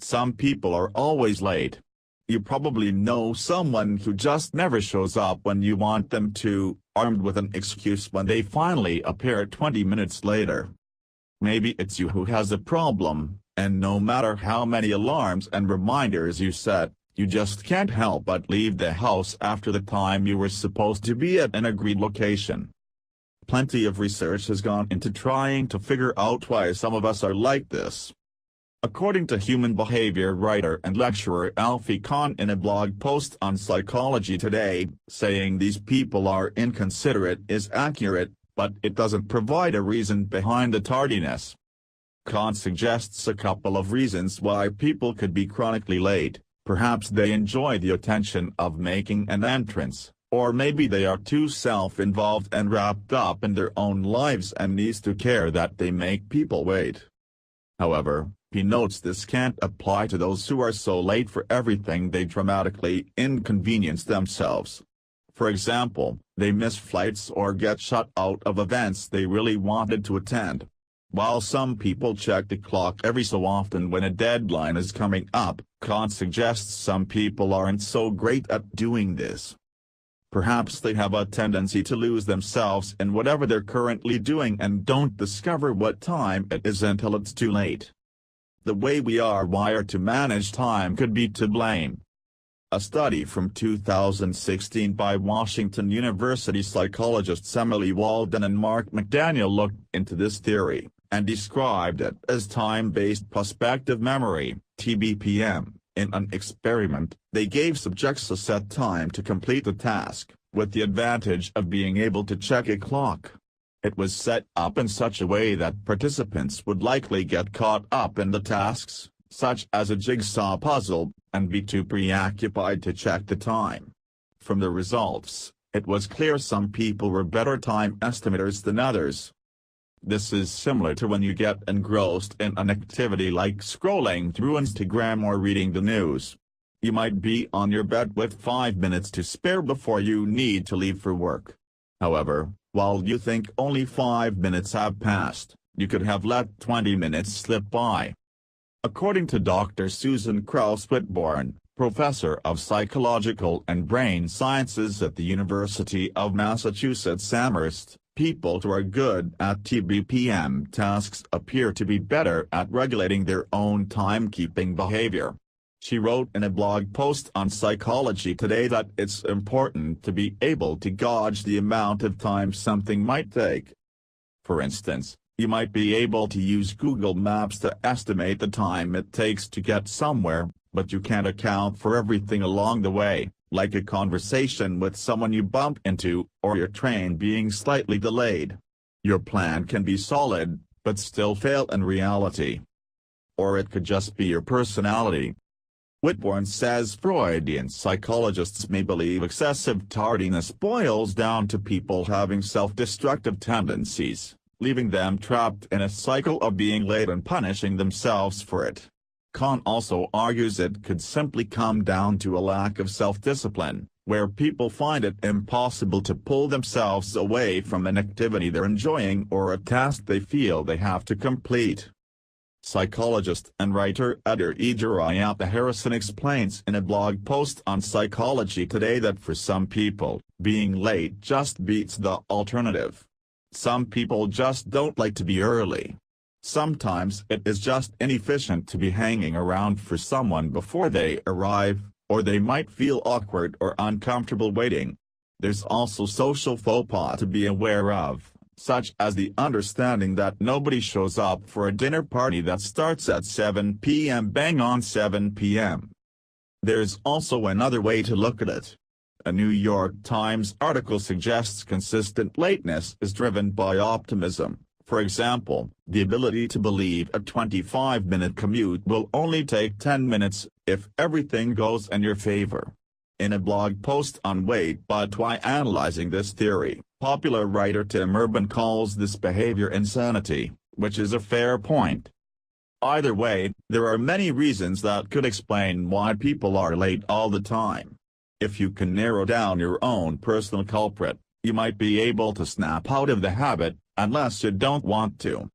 Some people are always late. You probably know someone who just never shows up when you want them to, armed with an excuse when they finally appear 20 minutes later. Maybe it's you who has a problem, and no matter how many alarms and reminders you set, you just can't help but leave the house after the time you were supposed to be at an agreed location. Plenty of research has gone into trying to figure out why some of us are like this. According to human behavior writer and lecturer Alfie Kohn in a blog post on Psychology Today, saying these people are inconsiderate is accurate, but it doesn't provide a reason behind the tardiness. Kohn suggests a couple of reasons why people could be chronically late. Perhaps they enjoy the attention of making an entrance, or maybe they are too self-involved and wrapped up in their own lives and needs to care that they make people wait. However, he notes this can't apply to those who are so late for everything they dramatically inconvenience themselves. For example, they miss flights or get shut out of events they really wanted to attend. While some people check the clock every so often when a deadline is coming up, Kohn suggests some people aren't so great at doing this. Perhaps they have a tendency to lose themselves in whatever they're currently doing and don't discover what time it is until it's too late. The way we are wired to manage time could be to blame. A study from 2016 by Washington University psychologists Emily Walden and Mark McDaniel looked into this theory, and described it as time-based prospective memory, TBPM. In an experiment, they gave subjects a set time to complete a task, with the advantage of being able to check a clock. It was set up in such a way that participants would likely get caught up in the tasks, such as a jigsaw puzzle, and be too preoccupied to check the time. From the results, it was clear some people were better time estimators than others. This is similar to when you get engrossed in an activity like scrolling through Instagram or reading the news. You might be on your bed with 5 minutes to spare before you need to leave for work. However, while you think only 5 minutes have passed, you could have let 20 minutes slip by. According to Dr. Susan Kraus-Whitbourne, professor of psychological and brain sciences at the University of Massachusetts Amherst, people who are good at TBPM tasks appear to be better at regulating their own timekeeping behavior. She wrote in a blog post on Psychology Today that it's important to be able to gauge the amount of time something might take. For instance, you might be able to use Google Maps to estimate the time it takes to get somewhere, but you can't account for everything along the way, like a conversation with someone you bump into, or your train being slightly delayed. Your plan can be solid, but still fail in reality. Or it could just be your personality. Whitbourne says Freudian psychologists may believe excessive tardiness boils down to people having self-destructive tendencies, leaving them trapped in a cycle of being late and punishing themselves for it. Kohn also argues it could simply come down to a lack of self-discipline, where people find it impossible to pull themselves away from an activity they're enjoying or a task they feel they have to complete. Psychologist and writer Adar-e Harrison explains in a blog post on Psychology Today that for some people, being late just beats the alternative. Some people just don't like to be early. Sometimes it is just inefficient to be hanging around for someone before they arrive, or they might feel awkward or uncomfortable waiting. There's also social faux pas to be aware of, such as the understanding that nobody shows up for a dinner party that starts at 7 p.m. bang on 7 p.m. There's also another way to look at it. A New York Times article suggests consistent lateness is driven by optimism. For example, the ability to believe a 25-minute commute will only take 10 minutes, if everything goes in your favor. In a blog post on Wait But Why analyzing this theory, popular writer Tim Urban calls this behavior insanity, which is a fair point. Either way, there are many reasons that could explain why people are late all the time. If you can narrow down your own personal culprit, you might be able to snap out of the habit, unless you don't want to.